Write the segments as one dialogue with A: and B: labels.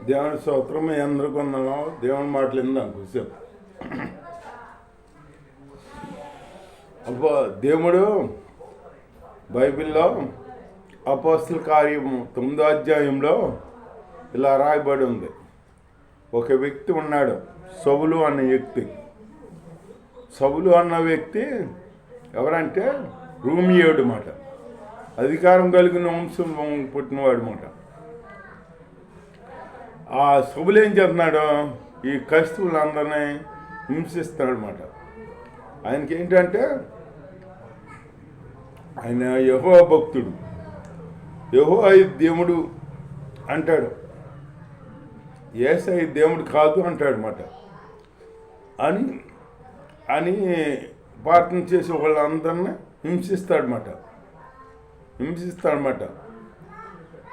A: దేవుని స్తోత్రం. మీ అందరికీ ఉన్నాను. దేవుని మాటలు విందాం కొద్దిసేపు. అబ్బా, దేవుడు బైబిల్లో అపోస్తల కార్యము 9వ అధ్యాయంలో ఇలా రాయబడి ఉంది. ఒక వ్యక్తి ఉన్నాడు, సౌలు అన్న వ్యక్తి. సౌలు అన్న వ్యక్తి ఎవరంటే రోమియోడు మాట, అధికారం కలిగిన వంశం పుట్టినవాడు మాట. ఆ సౌలు ఏం చేస్తున్నాడు, ఈ క్రైస్తవులందరినీ హింసిస్తున్నాడు అన్నమాట. ఆయనకి ఏంటంటే ఆయన యెహోవా భక్తుడు, యెహోవా దేవుడు అంటాడు, యేసయ్య దేవుడు కాదు అంటాడు అన్నమాట. అని అని ప్రార్థన చేసే వాళ్ళందరినీ హింసిస్తాడనమాట.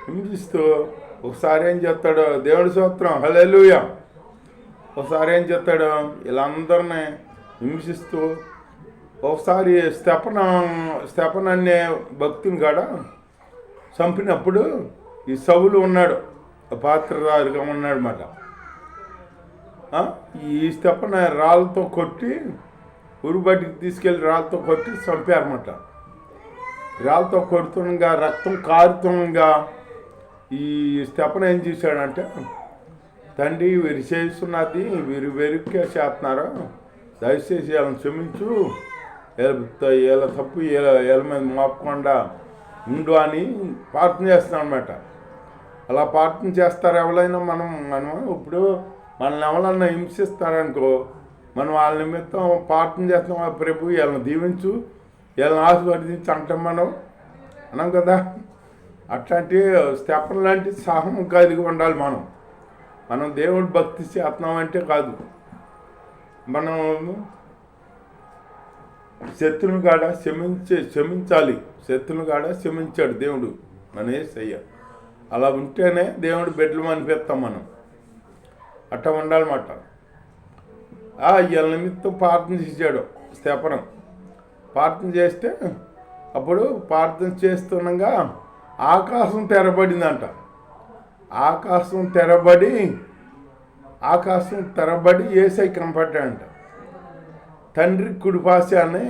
A: హింసిస్తూ ఒకసారి ఏం చేస్తాడు, దేవుడి స్తోత్రం హల్లెలూయా. ఒకసారి ఏం చేస్తాడు, వీళ్ళందరినీ హింసిస్తూ ఒకసారి స్తెఫన్ అనే భక్తుని కాడ చంపినప్పుడు ఈ సౌలు ఉన్నాడు, పాత్రదారుగా ఉన్నాడు అన్నమాట. ఈ స్తెఫన్ రాళ్ళతో కొట్టి ఉరుబడికి తీసుకెళ్ళి రాళ్ళతో కొట్టి చంపారన్నమాట. రాళ్ళతో కొడుతుండగా రక్తం కారుతుండగా ఈ స్తెఫన్ ఏం చేశాడంటే, తండ్రి వీరు చేస్తున్నది, వీరు వెరుగ్గా చేస్తున్నారు, దయచేసి వీళ్ళని క్షమించు, వీళ్ళ తప్పు వీళ్ళ మీద మోపకుండా ఉండు అని ప్రార్థన చేస్తున్నాం అన్నమాట. అలా ప్రార్థన చేస్తారు ఎవరైనా. మనం ఇప్పుడు మనల్ని ఎవరన్నా హింసిస్తారనుకో, మనం వాళ్ళ నిమిత్తం ప్రార్థన చేస్తాం, ప్రభు వీళ్ళని దీవించు, వీళ్ళని ఆశీర్వదించి అంటాం అన్నాం కదా. అట్లాంటి స్తెఫన్ లాంటి సహనం కలిగి ఉండాలి మనం దేవుడి భక్తి చేస్తున్నామంటే కాదు. మనం శత్రువుని కాడ క్షమించాలి. శత్రువుని కాడ క్షమించాడు దేవుడు మన యేసయ్య. అలా ఉంటేనే దేవుడు బిడ్డలు అనిపిస్తాం మనం. అట్లా ఉండాలన్నమాట. వీళ్ళ నిమిత్తం ప్రార్థన చేశాడు స్తెఫను. ప్రార్థన చేస్తే అప్పుడు ప్రార్థన చేస్తుండగా ఆకాశం తెరబడిందంట. ఆకాశం తెరబడి యేసయ్య కనపడ్డాడంట. తండ్రి కుడిపాశాన్ని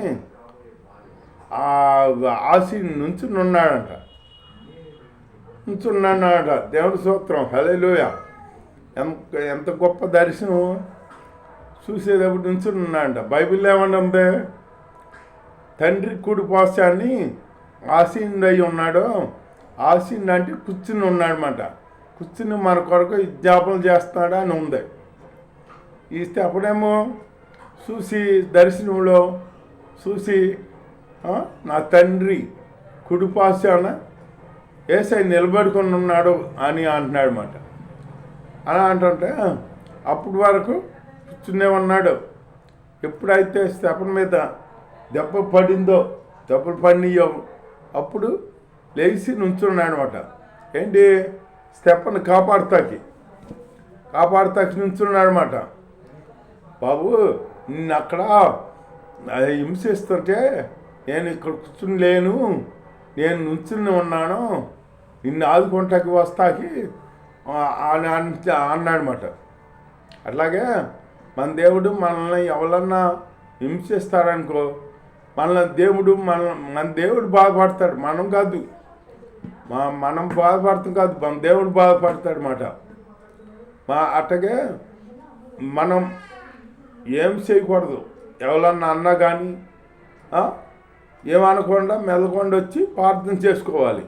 A: ఆశీని నుంచున్నాడంట. దేవుడి స్తోత్రం హల్లెలూయా. ఎంత గొప్ప దర్శనం. చూసేటప్పుడు నుంచున్నాడంట. బైబిల్లో ఏమన్నా, తండ్రి కుడిపాశాన్ని ఆసీనుడు అయి ఉన్నాడు. ఆసీనుడు అంటే కూర్చుని ఉన్నాడనమాట. కూర్చుని మన కొరకు విజ్ఞాపన చేస్తున్నాడు అని ఉంది. ఇస్తే అప్పుడేమో దర్శనంలో చూసి నా తండ్రి కుడిపాశాన యేసయ్య నిలబడుకొని ఉన్నాడు అని అంటున్నాడు అన్నమాట. అలా అంటుంటే అప్పటి వరకు కూర్చునే ఉన్నాడు. ఎప్పుడైతే స్తెఫన్ మీద దెబ్బలు పడినాయో అప్పుడు లేచి నుంచున్నాడు అనమాట. ఏంటి, స్తెఫన్ కాపాడుతాకి నుంచున్నాడు అనమాట. బాబు, నిన్ను అక్కడ హింసిస్తుంటే నేను ఇక్కడ కూర్చుని లేను, నేను నుంచుని ఉన్నాను, నిన్ను ఆదుకుంటాకి వస్తాకి అన్నాడనమాట. అట్లాగే మన దేవుడు మనల్ని ఎవరన్నా హింసిస్తారనుకో, మన దేవుడు బాధపడతాడు, మనం కాదు. మనం బాధపడతాం కాదు, మన దేవుడు బాధపడతాడు అన్నమాట. అట్లాగే మనం ఏం చేయకూడదు. ఎవరన్నా అన్నా కానీ ఏమనకుండా మెదకుండా వచ్చి ప్రార్థన చేసుకోవాలి.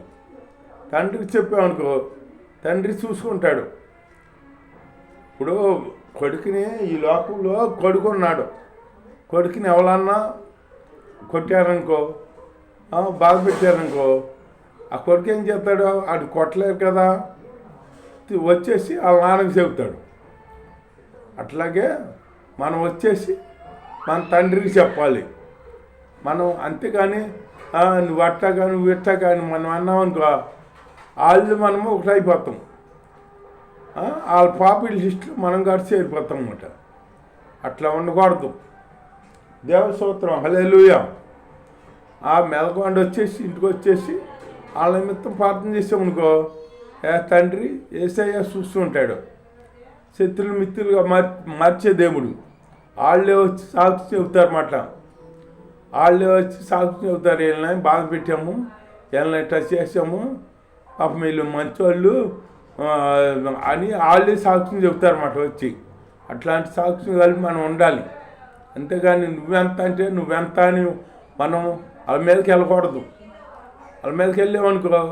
A: తండ్రికి చెప్పామనుకో, తండ్రి చూసుకుంటాడు. ఇప్పుడు కొడుకుని ఈ లోకంలో కొడుకున్నాడు. కొడుకుని ఎవరన్నా కొట్టారనుకో, బాధ పెట్టారనుకో, ఆ కొడుకు ఏం చేస్తాడు, అది కొట్టలేరు కదా, వచ్చేసి వాళ్ళ నాన్నకి చెబుతాడు. అట్లాగే మనం వచ్చేసి మన తండ్రికి చెప్పాలి. మనం అంతేగాని నువ్వు అట్టా కానీ నువ్వు ఇట్టా కానీ మనం అన్నామనుకో, వాళ్ళు మనము ఒకటైపోతాం. వాళ్ళ పాపిల్ లిస్టులో మనం కూడా చేరిపోతాం అన్నమాట. అట్లా ఉండకూడదు. దేవుని స్తోత్రం హల్లెలూయా. మెలకొండ వచ్చేసి ఇంటికి వచ్చేసి వాళ్ళ నిమిత్తం ప్రార్థన చేసామనుకో, తండ్రి యేసయ్య చూస్తూ ఉంటాడు. శత్రులు మిత్రులుగా మార్చే దేవుడు. వాళ్ళే వచ్చి సాక్షి చెబుతారన్నమాట. వాళ్ళే వచ్చి సాక్షి చెబుతారు, వీళ్ళని బాధ పెట్టాము, వీళ్ళని ఇట్లా చేసాము, పాపం వీళ్ళు మంచోళ్ళు అని వాళ్ళే సాక్ష్యం చెబుతారన్నమాట వచ్చి. అట్లాంటి సాక్ష్యం కలిపి మనం ఉండాలి. అంతేగాని నువ్వెంత అంటే నువ్వెంత అని మనం వాళ్ళ మీదకి వెళ్ళకూడదు. వాళ్ళ మీదకి వెళ్ళామనుకో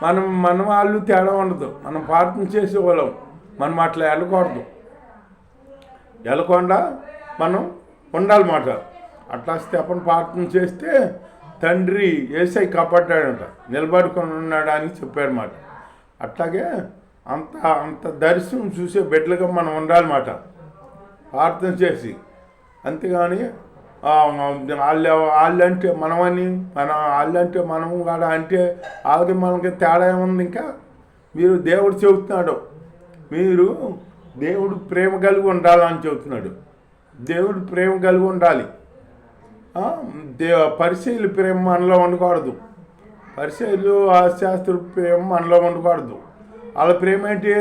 A: మనం వాళ్ళు తేడా ఉండదు. మనం ప్రార్థన చేసేవాళ్ళం, మనం అట్లా వెళ్ళకుండా మనం ఉండాలన్నమాట. అట్లా స్టెఫను ప్రార్థన చేస్తే తండ్రి యేసై కాపాడాడంట, నిలబడుకొని ఉన్నాడా అని చెప్పాడన్నమాట. అట్లాగే అంత దర్శనం చూసే బిడ్డలుగా మనం ఉండాలన్నమాట ప్రార్థన చేసి. అంతేగాని వాళ్ళంటే మనమని వాళ్ళంటే మనము కాడ అంటే వాళ్ళకి మనకి తేడా ఏముంది? ఇంకా మీరు దేవుడు చెబుతున్నాడు, మీరు దేవుడు ప్రేమ కలిగి ఉండాలని చెబుతున్నాడు. దేవుడు ప్రేమ కలిగి ఉండాలి. పరిచయులు ప్రేమ మనలో ఉండకూడదు. పరిచయులు శాస్త్ర ప్రేమ మనలో ఉండకూడదు. వాళ్ళ ప్రేమ ఏంటి?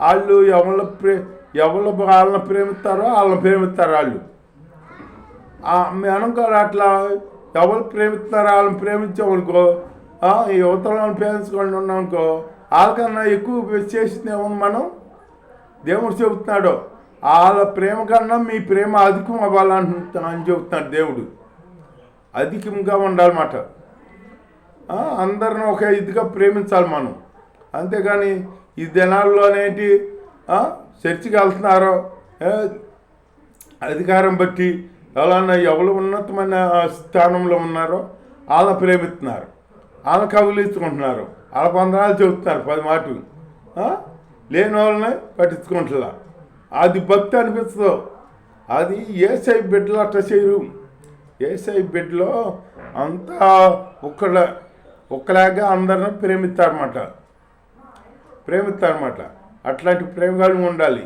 A: వాళ్ళు ఎవరు వాళ్ళని ప్రేమిస్తారో వాళ్ళని ప్రేమిస్తారు వాళ్ళు. మనం కూడా అట్లా ఎవరు ప్రేమిస్తున్నారో వాళ్ళని ప్రేమించామనుకో, ఈ యువతలను ప్రేమించుకొని ఉన్నామనుకో, వాళ్ళకన్నా ఎక్కువ చేసింది ఏముంది? మనం దేవుడు చెబుతున్నాడు, వాళ్ళ ప్రేమ కన్నా మీ ప్రేమ అధికం అవ్వాలని చెబుతున్నాడు దేవుడు. అధికంగా ఉండాలన్నమాట. అందరిని ఒక ఇదిగా ప్రేమించాలి మనం. అంతేగాని ఈ దినాల్లోనేంటి చర్చికి వెళ్తున్నారో అధికారం బట్టి ఎవరు ఉన్నతమైన స్థానంలో ఉన్నారో వాళ్ళని ప్రేమిస్తున్నారు, వాళ్ళని కబులించుకుంటున్నారు, వాళ్ళ పొందనాలు చెబుతున్నారు 10 మాటలు. లేని వాళ్ళని పట్టించుకుంటున్నా. అది భక్తి అనిపిస్తుందో. అది యేసై బిడ్డలు అట్లా చేయరు. యేసై బిడ్డలో అంతా ఒక్కలాగా అందరిని ప్రేమిస్తారన్నమాట. అట్లాంటి ప్రేమ కలిగి ఉండాలి.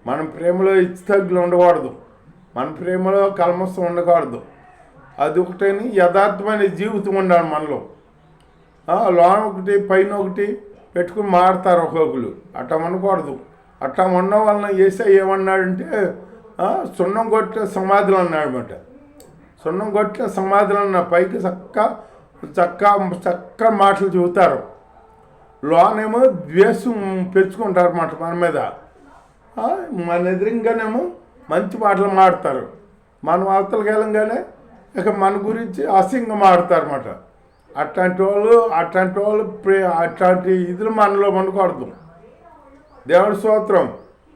A: మనం ప్రేమలో ఇచ్చతగ్గులు ఉండకూడదు, మన ప్రేమలో కల్మసం ఉండకూడదు. అది ఒకటని యథార్థమైన జీవితం ఉండాలి మనలో. లోన ఒకటి పైన ఒకటి పెట్టుకుని మారుతారు ఒక్కొక్కరు. అట్లా ఉండకూడదు. అట్లా ఉండడం వలన యేసయ్య ఏమన్నాడంటే సున్నం కొట్టిన సమాధులు అన్నాడనమాట. సున్నం కొట్టిన సమాధులు అన్న పైకి చక్క మాటలు చెబుతారు, లోనేమో ద్వేషం పెంచుకుంటారు అన్నమాట మన మీద. మన ఎదురుగానేమో మంచి మాటలు మాడతారు, మనం అవతలకి వెళ్ళంగానే ఇక మన గురించి అసహ్యంగా మాడతారు అన్నమాట. అట్లాంటి వాళ్ళు అట్లాంటి ఇదులు మనలో ఉండకూడదు. దేవుడి స్తోత్రం,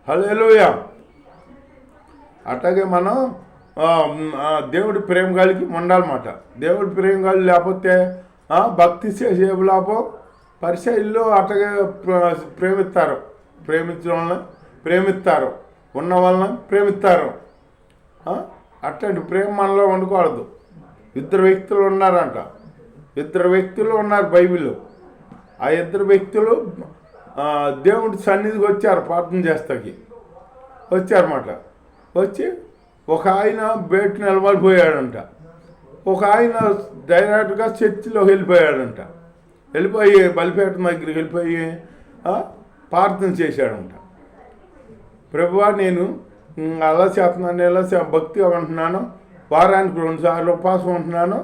A: హల్లెలూయా. అట్లాగే మనం దేవుడి ప్రేమ కలిగి ఉండాలన్నమాట. దేవుడి ప్రేమ కలిగి లేకపోతే భక్తి చేసేలాపో పరిచయుల్లో అట్లాగే ప్రేమించడం వలన ప్రేమిస్తారు, ఉన్న వలన ప్రేమిస్తారు. అట్లాంటి ప్రేమ మనలో ఉండకూడదు. 2 వ్యక్తులు ఉన్నారంట, 2 వ్యక్తులు ఉన్నారు బైబిల్లో. ఆ 2 వ్యక్తులు దేవుడి సన్నిధికి వచ్చారు, ప్రార్థన చేస్తాకి వచ్చారన్నమాట. వచ్చి ఒక ఆయన బయట నిలబడిపోయాడంట, ఒక ఆయన డైరెక్ట్గా చర్చిలో వెళ్ళిపోయాడంట. వెళ్ళిపోయి బలిపేట దగ్గరికి వెళ్ళిపోయి ప్రార్థన చేశాడంట. ప్రభువా, నేను అలా చేస్తున్నాను, ఇలా భక్తిగా ఉంటున్నాను, వారానికి 2 సార్లు ఉపవాసం ఉంటున్నాను,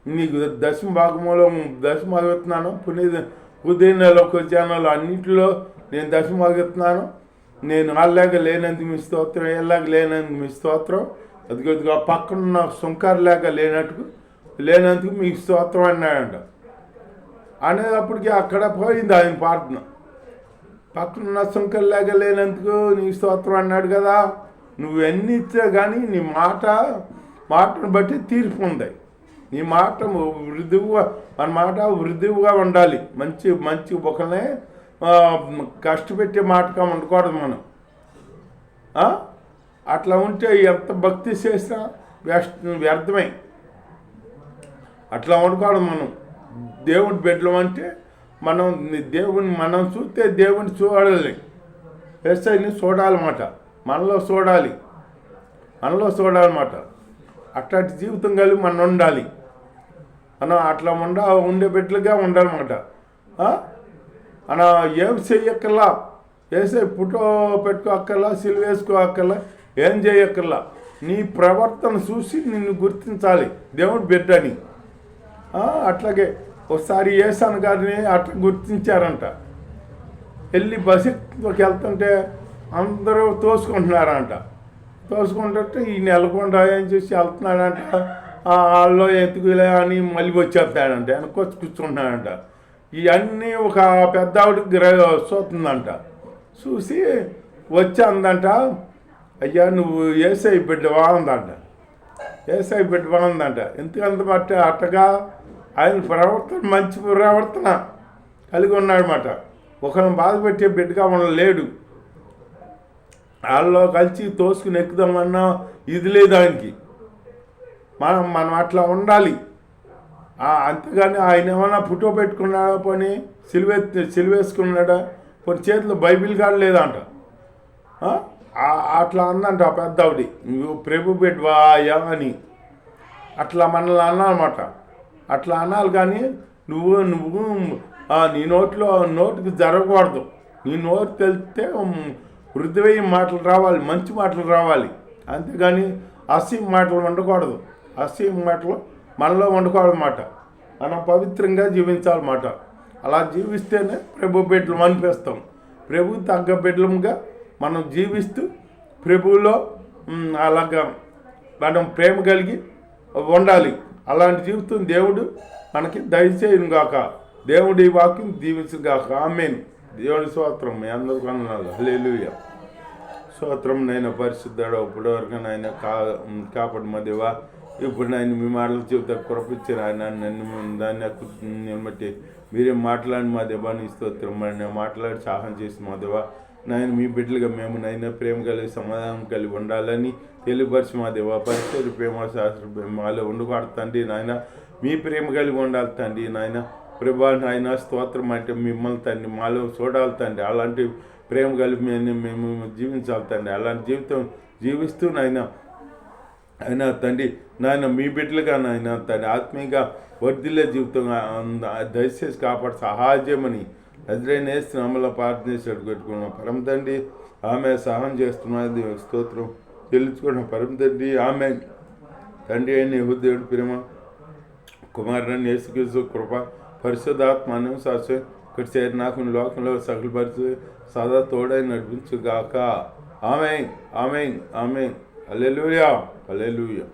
A: నీకు దశమ భాగంలో దశమాగుతున్నాను, ఉదయంలోకి వచ్చాను అన్నింటిలో నేను దశమాగుతున్నాను. నేను వాళ్ళలాగా లేనందుకు మీ స్తోత్రం, ఎలాగ లేనందుకు మీ స్తోత్రం, అదిగొద్దుగా పక్కనున్న సుంకర్లాగా లేనందుకు మీకు స్తోత్రం అన్నాడంట. అనేటప్పటికి అక్కడ పోయింది ఆయన ప్రార్థన. పక్కనున్న సుంకర్లాగా లేనందుకు నీ స్తోత్రం అన్నాడు కదా. నువ్వు ఎన్ని ఇచ్చా కానీ నీ మాటను బట్టి తీర్పు ఉంది. నీ మాట మన మాట వృద్ధిగా ఉండాలి. మంచి ఒకనే కష్టపెట్టే మాటగా ఉండకూడదు మనం. అట్లా ఉంటే ఎంత భక్తి చేసినా వ్యర్థమే. అట్లా ఉండకూడదు మనం. దేవుడి బిడ్డలం అంటే మనం చూస్తే దేవుడిని చూడాలి, యేసయ్యని చూడాలన్నమాట. మనలో చూడాలన్నమాట. అట్లాంటి జీవితం కలిగి మనం ఉండాలి. మనం అట్లా ఉండే బిడ్డలుగా ఉండాలన్నమాట. మనం ఏం చెయ్యక్కర్లా, వేసే ఫోటో పెట్టుకోక్కర్లా, సిలువ వేసుకోక్కర్లా, ఏం చేయక్కర్లా. నీ ప్రవర్తన చూసి నిన్ను గుర్తించాలి దేవుడు బిడ్డని. అట్లాగే ఒకసారి యేసన్న గారిని అట్లా గుర్తించారంట. వెళ్ళి బస్సుకి వెళ్తుంటే అందరూ తోసుకుంటున్నారంట. తోసుకుంటుంటే ఈ నెలకొండ ఏం చేసి వెళ్తున్నాడంట. వాళ్ళు ఎత్తుకులే అని మళ్ళీ వచ్చేస్తాడంట, వెనక్కి వచ్చి కూర్చుంటున్నాడంట. ఇవన్నీ ఒక పెద్ద ఆవిడకి చూస్తుందంట. చూసి వచ్చి అందంట, అయ్యా నువ్వు యేసయ్య బిడ్డవా అందంట. యేసయ్య బిడ్డవా అందంట. ఎందుకంత బట్టి అట్టగా ఆయన ప్రవర్తన మంచి ప్రవర్తన కలిగి ఉన్నాడనమాట. ఒకరిని బాధ పెట్టే బిడ్డగా ఉండలేడు. వాళ్ళలో కలిసి తోసుకుని ఎక్కుదామన్నా ఇది లేదు ఆయనకి. మనం అట్లా ఉండాలి. అంతేగాని ఆయన ఏమన్నా ఫోటో పెట్టుకున్నాడా, పోనీ సిలువేసుకున్నాడా, పోనీ చేతిలో బైబిల్ కార్డు లేదంట. అట్లా అందంట ఆ పెద్ద ఆవిడ, నువ్వు ప్రభు బిడ్డవాయా అని. అట్లా మనల్ని అన్నమాట. అట్లా అనాలి. కానీ నువ్వు నీ నోటికి జరగకూడదు. నీ నోరు తెలిస్తే హృదయ మాటలు రావాలి, మంచి మాటలు రావాలి. అంతేగాని అసహ్య మాటలు ఉండకూడదు. అసహ్య మాటలు మనలో ఉండకూడదన్నమాట. మనం పవిత్రంగా జీవించాలన్నమాట. అలా జీవిస్తేనే ప్రభు బిడ్డలు అనిపిస్తాం. ప్రభు తగ్గ బిడ్డలుగా మనం జీవిస్తూ ప్రభువులో అలాగా మనం ప్రేమ కలిగి ఉండాలి. అలాంటి జీవితం దేవుడు మనకి దయచేయను గాక. దేవుడు ఈ వాక్యం దీవించు గాక. ఆమేన్. దేవుని స్తోత్రం. మీ అందరికీ వందనాలు. హల్లెలూయా. స్తోత్రం. నైనా పరిశుద్ధుడా, ఇప్పుడు వరకు నాయన కాపాడు మా దేవా. ఇప్పుడు నాయన మీ మాటలు చెబుతా కృపించారు ఆయన. దాన్ని బట్టి మీరే మాట్లాడి మా దేవా నీ స్తోత్రం. నేను మాట్లాడి సహాయం చేసి మా దేవా నాయన మీ బిడ్డలుగా మేము నాయన ప్రేమ కలిగి సమాధానం కలిగి ఉండాలని తెలియపరిచి మా దేవా. పరిస్థితి ప్రేమ శాస్త్ర మాలో ఉండకూడదు తండ్రి నాయన. మీ ప్రేమ కలిగి ఉండాలి తండ్రి నాయన. ప్రభా నాయన స్తోత్రం అంటే మిమ్మల్ని తండ్రి మాలో చూడాలి తండ్రి. అలాంటి ప్రేమ కలిగి మేము జీవించాలి తండ్రి. అలాంటి జీవితం జీవిస్తూ నాయన అయినా తండ్రి నాయన మీ బిడ్డలుగా నాయన తండ్రి ఆత్మీయంగా వర్ధిల్లే జీవితం దయచేసి కాపాడు సహాయమని ఎదురైన వేస్తున్నామలో ప్రార్థనేసాడు పెట్టుకున్నాం పరమ తండ్రి. ఆమె సహాయం చేస్తున్నది స్తోత్రం చెల్లించుకున్నాం పరమ తండ్రి. ఆమె తండ్రి అయిన యెహోవాదేవుడి ప్రేమ, కుమారుని యేసుక్రీస్తు కృప, పరిశుద్ధాత్మను శాశ్వత ఇక్కడ చేరి నాకు లోకంలో సకలపరిచి సదా తోడై నడిపించుగాక. ఆమేన్ ఆమేన్ ఆమేన్. హల్లెలూయా హల్లెలూయా.